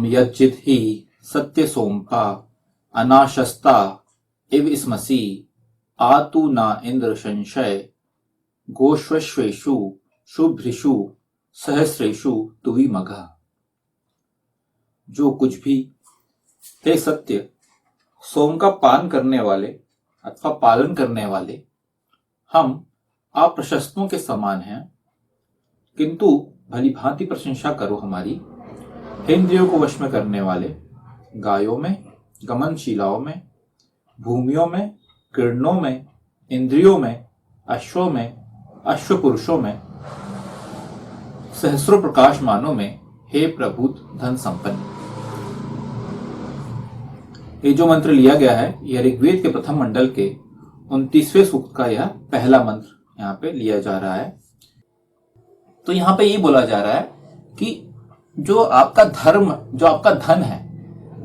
यज्जित ही सत्य सोमपा अनाशस्ता इव स्मसि आतु ना इंद्र संशय गोश्वेषु शुभ्रिषु सहस्रेषु तुवी मघा। जो कुछ भी हे सत्य सोम का पान करने वाले अथवा पालन करने वाले, हम आप प्रशस्तों के समान हैं, किंतु भली भांति प्रशंसा करो हमारी। हे इंद्रियों को वश में करने वाले, गायों में, गमनशीलाओं में, भूमियों में, किरणों में, इंद्रियों में, अश्वों में, अश्व पुरुषों में, सहस्रों प्रकाशमानों में, हे प्रभु धन संपन्न। ये जो मंत्र लिया गया है यह ऋग्वेद के प्रथम मंडल के 29वें सूक्त का यह पहला मंत्र यहाँ पे लिया जा रहा है। तो यहाँ पे ये बोला जा रहा है कि जो आपका धर्म, जो आपका धन है,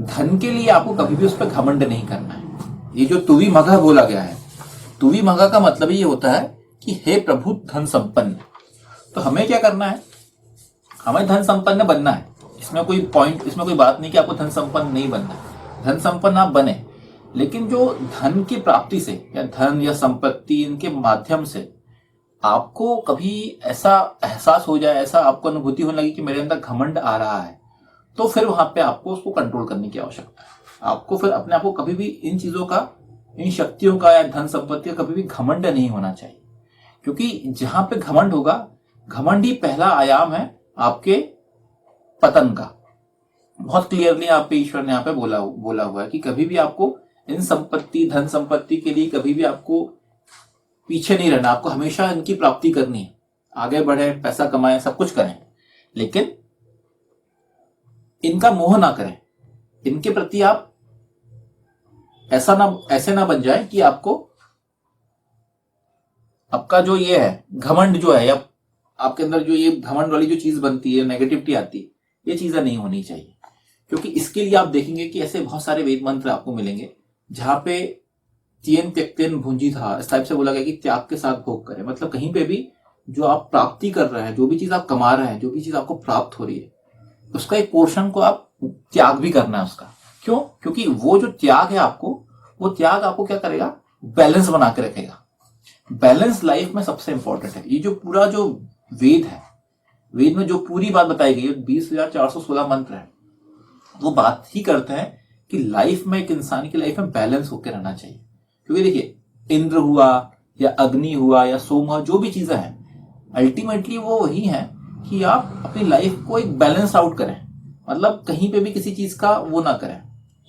धन के लिए आपको कभी भी उस पर घमंड नहीं करना है। ये जो तुवी मघा बोला गया है, तुवी मघा का मतलब ये होता है कि हे प्रभु धन संपन्न। तो हमें क्या करना है? हमें धन संपन्न बनना है। इसमें कोई पॉइंट, इसमें कोई बात नहीं कि आपको धन संपन्न नहीं बनना है। धन संपन्न आप बने, लेकिन जो धन की प्राप्ति से या धन या संपत्ति, इनके माध्यम से आपको कभी ऐसा एहसास हो जाए, ऐसा आपको अनुभूति होने लगी कि मेरे अंदर घमंड आ रहा है, तो फिर वहां पे आपको उसको कंट्रोल करने की आवश्यकता है। आपको फिर अपने आप को कभी भी इन चीजों का, इन शक्तियों का या धन संपत्ति का कभी भी घमंड नहीं होना चाहिए, क्योंकि जहां पे घमंड होगा, घमंड ही पहला आयाम है आपके पतन का। बहुत क्लियरली आप पे ईश्वर ने यहाँ पे बोला हुआ है कि कभी भी आपको इन संपत्ति, धन संपत्ति के लिए कभी भी आपको पीछे नहीं रहना। आपको हमेशा इनकी प्राप्ति करनी है, आगे बढ़े, पैसा कमाएं, सब कुछ करें, लेकिन इनका मोह ना करें। इनके प्रति आप ऐसे ना बन जाए कि आपको आपका जो ये है घमंड जो है, या आपके अंदर जो ये घमंड वाली जो चीज बनती है, नेगेटिविटी आती है, ये चीजें नहीं होनी चाहिए। क्योंकि इसके लिए आप देखेंगे कि ऐसे बहुत सारे वेद मंत्र आपको मिलेंगे जहां पे त्येन त्यक्तेन भुंजीथा, इस टाइप से बोला गया कि त्याग के साथ भोग करें। मतलब कहीं पे भी जो आप प्राप्ति कर रहे हैं, जो भी चीज आप कमा रहे हैं, जो भी चीज आपको प्राप्त हो रही है, उसका एक पोर्शन को आप त्याग भी करना है उसका। क्यों? क्योंकि वो जो त्याग है आपको, वो त्याग आपको क्या करेगा? बैलेंस बना के रखेगा। बैलेंस लाइफ में सबसे इंपॉर्टेंट है। ये जो पूरा जो वेद है, वेद में जो पूरी बात बताई गई है, 20,416 मंत्र है, वो बात ही करते हैं कि लाइफ में, एक इंसान की लाइफ में बैलेंस होकर रहना चाहिए। क्योंकि देखिए, इंद्र हुआ या अग्नि हुआ या सोम हुआ, जो भी चीजें हैं, अल्टीमेटली वो वही है कि आप अपनी लाइफ को एक बैलेंस आउट करें। मतलब कहीं पे भी किसी चीज का वो ना करें।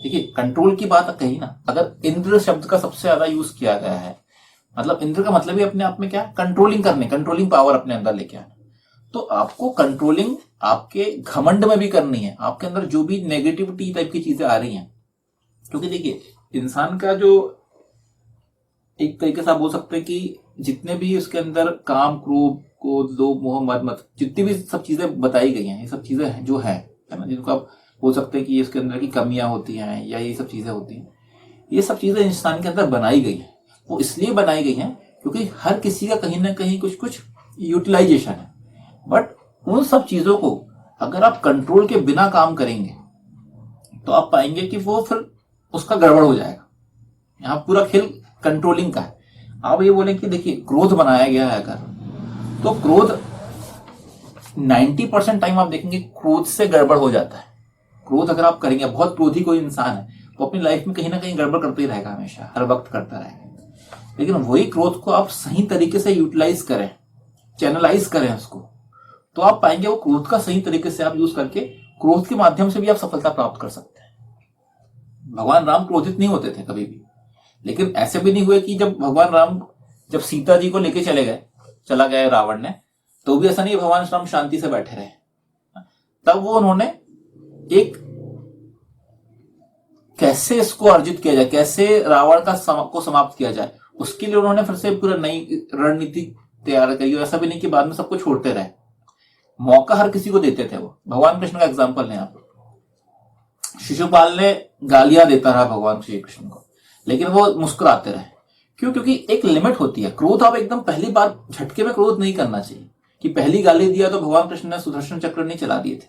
देखिए, कंट्रोल की बात कही ना, अगर इंद्र शब्द का सबसे ज्यादा यूज किया गया है, मतलब इंद्र का मतलब ही अपने आप में क्या? कंट्रोलिंग करने, कंट्रोलिंग पावर अपने अंदर लेके आना। तो आपको कंट्रोलिंग आपके घमंड में भी करनी है। आपके अंदर जो भी नेगेटिविटी टाइप की चीजें आ रही हैं, क्योंकि देखिए, इंसान का जो एक तरीके से आप बोल सकते हैं कि जितने भी उसके अंदर काम, क्रोध, लोभ, मोह, मद, जितनी भी सब चीजें बताई गई हैं, ये सब चीजें जो है ना, जिनको आप बोल सकते हैं कि इसके अंदर की कमियां होती हैं या ये सब चीजें होती हैं, ये सब चीजें इंसान के अंदर बनाई गई हैं। वो इसलिए बनाई गई हैं क्योंकि हर किसी का कहीं ना कहीं कुछ कुछ यूटिलाइजेशन है। बट उन सब चीजों को अगर आप कंट्रोल के बिना काम करेंगे तो आप पाएंगे कि वो फिर उसका गड़बड़ हो जाएगा। यहाँ पूरा खेल कंट्रोलिंग का है। आप ये बोलें कि देखिए, क्रोध बनाया गया है अगर, तो क्रोध 90% टाइम आप देखेंगे क्रोध से गड़बड़ हो जाता है। क्रोध अगर आप करेंगे, बहुत क्रोधी कोई इंसान है वो अपनी लाइफ में कहीं ना कहीं गड़बड़ करते ही रहेगा, हमेशा हर वक्त करता रहेगा। लेकिन वही क्रोध को आप सही तरीके से यूटिलाइज करें, चैनलाइज करें उसको, तो आप पाएंगे वो क्रोध का सही तरीके से आप यूज करके क्रोध के माध्यम से भी आप सफलता प्राप्त कर सकते हैं। भगवान राम क्रोधित नहीं होते थे कभी भी, लेकिन ऐसे भी नहीं हुए कि जब भगवान राम, जब सीता जी को लेके चला गया रावण ने, तो भी ऐसा नहीं भगवान राम शांति से बैठे रहे। तब वो उन्होंने एक कैसे इसको अर्जित किया जाए, कैसे रावण को समाप्त किया जाए, उसके लिए उन्होंने फिर से पूरा नई रणनीति तैयार करी। ऐसा भी नहीं कि बाद में सबको छोड़ते रहे, मौका हर किसी को देते थे। वो भगवान कृष्ण का एग्जाम्पल है। आप शिशुपाल ने गालियां देता रहा भगवान श्री कृष्ण को, लेकिन वो मुस्कुराते रहे। क्यों? क्योंकि एक लिमिट होती है। क्रोध आप एकदम पहली बार झटके में क्रोध नहीं करना चाहिए कि पहली गाली दिया तो भगवान कृष्ण ने सुदर्शन चक्र नहीं चला दिए थे।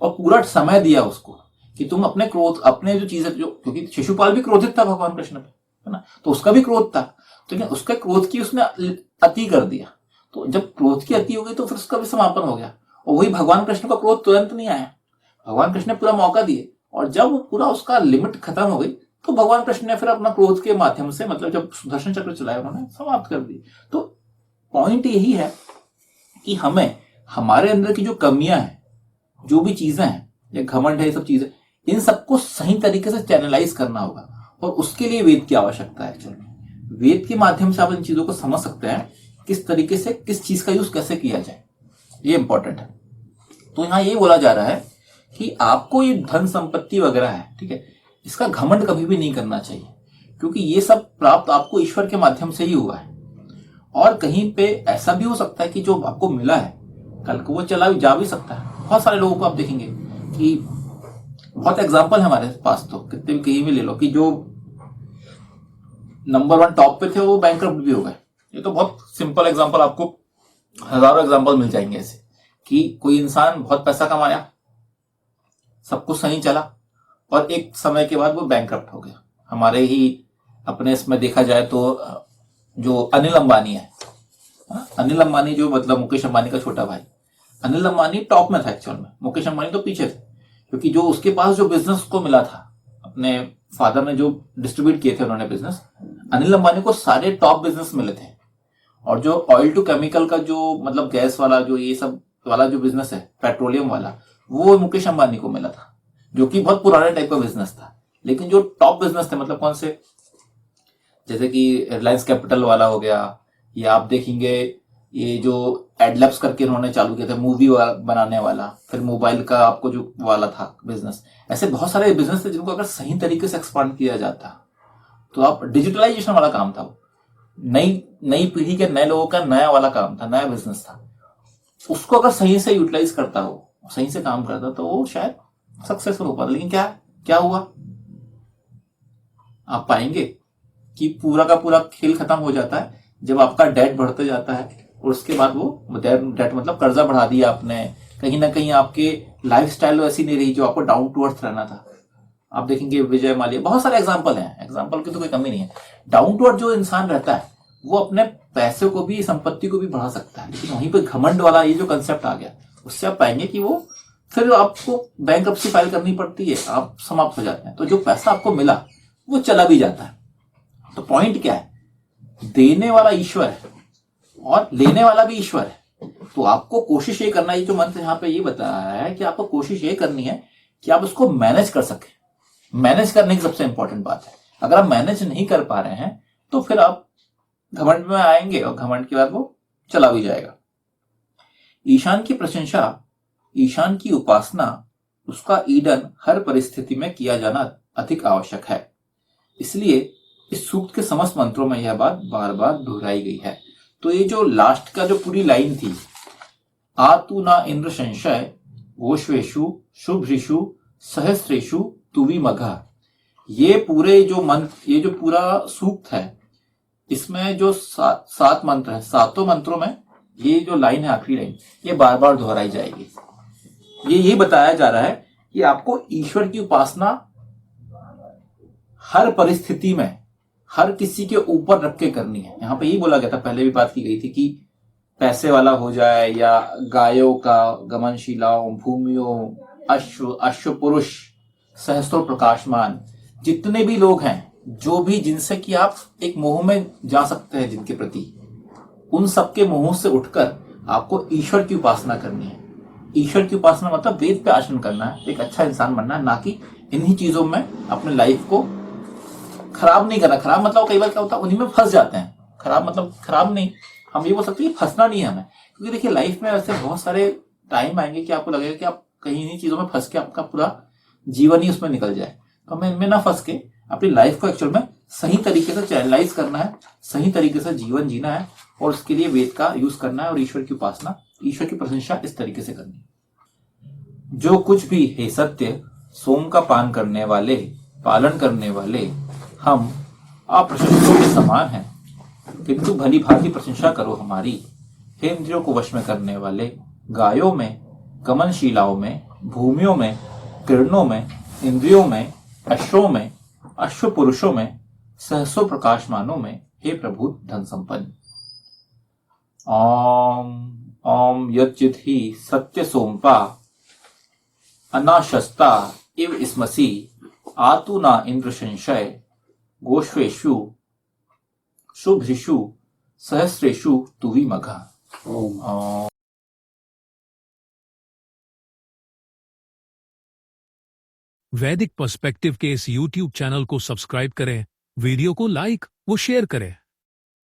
और पूरा समय दिया उसको कि तुम अपने क्रोध, अपने जो चीजें, जो क्योंकि शिशुपाल भी क्रोधित था भगवान कृष्ण पे, है ना, तो उसका भी क्रोध था, तो क्या उसके क्रोध की उसने अति कर दिया, तो जब क्रोध की अति हो गई तो फिर उसका भी समापन हो गया। और वही भगवान कृष्ण का क्रोध तुरंत नहीं आया, भगवान कृष्ण ने पूरा मौका दिए, और जब वो पूरा उसका लिमिट खत्म हो गई तो भगवान कृष्ण ने फिर अपना क्रोध के माध्यम से, मतलब जब सुदर्शन चक्र चलाया उन्होंने, समाप्त कर दी। तो पॉइंट यही है कि हमें हमारे अंदर की जो कमियां हैं, जो भी चीजें हैं, या घमंड है, ये सब चीजें, इन सबको सही तरीके से चैनलाइज करना होगा, और उसके लिए वेद की आवश्यकता है। एक्चुअली वेद के माध्यम से आप इन चीजों को समझ सकते हैं, किस तरीके से किस चीज का यूज कैसे किया जाए, ये इंपॉर्टेंट है। तो यहां ये बोला जा रहा है कि आपको ये धन संपत्ति वगैरह है, ठीक है, इसका घमंड कभी भी नहीं करना चाहिए, क्योंकि ये सब प्राप्त आपको ईश्वर के माध्यम से ही हुआ है। और कहीं पे ऐसा भी हो सकता है कि जो आपको मिला है कल को वो चला जा भी सकता है। बहुत सारे लोगों को आप देखेंगे कि बहुत एग्जाम्पल है हमारे पास, तो कितने भी कहीं भी ले लो, कि जो नंबर 1 टॉप पे थे वो बैंकरप्ट भी हो गए। ये तो बहुत सिंपल एग्जाम्पल, आपको हजारों एग्जाम्पल मिल जाएंगे ऐसे, कि कोई इंसान बहुत पैसा कमाया, सब कुछ सही चला, और एक समय के बाद वो बैंकरप्ट हो गया। हमारे ही अपने इसमें देखा जाए तो जो अनिल अंबानी है, अनिल अंबानी जो मतलब मुकेश अंबानी का छोटा भाई, अनिल अंबानी टॉप में था एक्चुअल में, मुकेश अंबानी तो पीछे थे, क्योंकि जो उसके पास जो बिजनेस को मिला था, अपने फादर ने जो डिस्ट्रीब्यूट किए थे उन्होंने बिजनेस, अनिल अंबानी को सारे टॉप बिजनेस मिले थे। और जो ऑयल टू केमिकल का जो मतलब गैस वाला जो ये सब वाला जो बिजनेस है, पेट्रोलियम वाला, वो मुकेश अंबानी को मिला था, जो कि बहुत पुराने टाइप का बिजनेस था। लेकिन जो टॉप बिजनेस थे, मतलब कौन से, जैसे कि रिलायंस कैपिटल वाला हो गया, या आप देखेंगे ये जो एडलैब्स करके उन्होंने चालू किया था मूवी बनाने वाला, फिर मोबाइल का आपको जो वाला था बिजनेस, ऐसे बहुत सारे बिजनेस थे जिनको अगर सही तरीके से एक्सपांड किया जाता तो आप, डिजिटलाइजेशन वाला काम था वो, नई नई पीढ़ी के नए लोगों का नया वाला काम था, नया बिजनेस था, उसको अगर सही से यूटिलाइज करता हो, सही से काम करता, तो वो शायद सक्सेसफुल हो पाता। लेकिन क्या क्या हुआ, आप पाएंगे कि पूरा का पूरा खेल खत्म हो जाता है जब आपका डेट बढ़ते जाता है, और उसके बाद वो डेट मतलब कर्जा बढ़ा दिया आपने, कहीं ना कहीं आपके लाइफ स्टाइल वैसी नहीं रही जो आपको डाउन टू अर्थ रहना था। आप देखेंगे विजय माल्या, बहुत सारे एग्जाम्पल हैं, एग्जाम्पल की तो कोई कमी नहीं है। डाउन टू अर्थ जो इंसान रहता है वो अपने पैसे को भी, संपत्ति को भी बढ़ा सकता है, लेकिन वहीं पर घमंड वाला ये जो कंसेप्ट आ गया, उससे आप पाएंगे कि वो फिर आपको बैंकरप्सी फाइल करनी पड़ती है, आप समाप्त हो जाते हैं, तो जो पैसा आपको मिला वो चला भी जाता है। तो पॉइंट क्या है, देने वाला ईश्वर है और लेने वाला भी ईश्वर है। तो आपको कोशिश ये करना है, जो मंत्र यहाँ पे ये बताया है कि आपको कोशिश ये करनी है कि आप उसको मैनेज कर सके। मैनेज करने की सबसे इंपॉर्टेंट बात है। अगर आप मैनेज नहीं कर पा रहे हैं तो फिर आप घमंड में आएंगे, और घमंड के बाद वो चला भी जाएगा। ईशान की प्रशंसा, ईशान की उपासना, उसका ईडन हर परिस्थिति में किया जाना अधिक आवश्यक है। इसलिए इस सूक्त के समस्त मंत्रों में यह बात बार बार दोहराई गई है। तो ये जो लास्ट का जो पूरी लाइन थी, आतु ना इंद्र संशय गोश्वेशु शुभ्रिशु सहस्रेशु तुवी मघा, ये पूरे जो मंत्र, ये जो पूरा सूक्त है, इसमें जो सात मंत्र है, सातों मंत्रों में ये जो लाइन है, आखिरी लाइन, ये बार बार दोहराई जाएगी। ये बताया जा रहा है कि आपको ईश्वर की उपासना हर परिस्थिति में, हर किसी के ऊपर रख के करनी है। यहां पे यही बोला गया था, पहले भी बात की गई थी, कि पैसे वाला हो जाए या गायों का, गमनशिलाओं, भूमियों, अश्व पुरुष, सहस्त्रों प्रकाशमान, जितने भी लोग हैं, जो भी जिनसे कि आप एक मोह में जा सकते हैं जिनके प्रति, उन सबके मोह से उठकर आपको ईश्वर की उपासना करनी है। ईश्वर की उपासना मतलब वेद पे आचरण करना है, एक अच्छा इंसान बनना है, ना कि इन्हीं चीजों में अपने लाइफ को खराब नहीं करना। खराब मतलब कई बार क्या होता है, उन्हीं में फंस जाते हैं। खराब मतलब खराब नहीं, हम ये बोल सकते हैं कि फंसना नहीं है हमें, क्योंकि देखिए लाइफ में ऐसे बहुत सारे टाइम आएंगे कि आपको लगेगा कि आप कहीं इन्हीं चीजों में फंस के आपका पूरा जीवन ही उसमें निकल जाए। तो हमें इनमें ना फंस के अपनी लाइफ को एक्चुअल में सही तरीके से चैनलाइज करना है, सही तरीके से जीवन जीना है, और उसके लिए वेद का यूज करना है, और ईश्वर की उपासना, ईश्वर की प्रशंसा इस तरीके से करनी है। जो कुछ भी हे सत्य, सोम का पान करने वाले, पालन करने वाले, हम अप्रशंसों के समान हैं, किंतु भली भांति प्रशंसा करो हमारी। हे इंद्रियों को वश में करने वाले, गायों में, गमनशिलाओं में, भूमियों में, किरणों में, इंद्रियों में, अश्वों में, अश्व पुरुषों में, सहसों प्रकाशमानों में, हे प्रभु धन संपन्न। ओम ओम यच्चित् ही सत्य सोमपा अनाशस्ता इव स्मसि आतु न इंद्र संशय गोष्वेषु शुभ्रिषु सहस्रेषु तुवी मघा। ओम। वैदिक पर्सपेक्टिव के इस YouTube चैनल को सब्सक्राइब करें, वीडियो को लाइक व शेयर करें।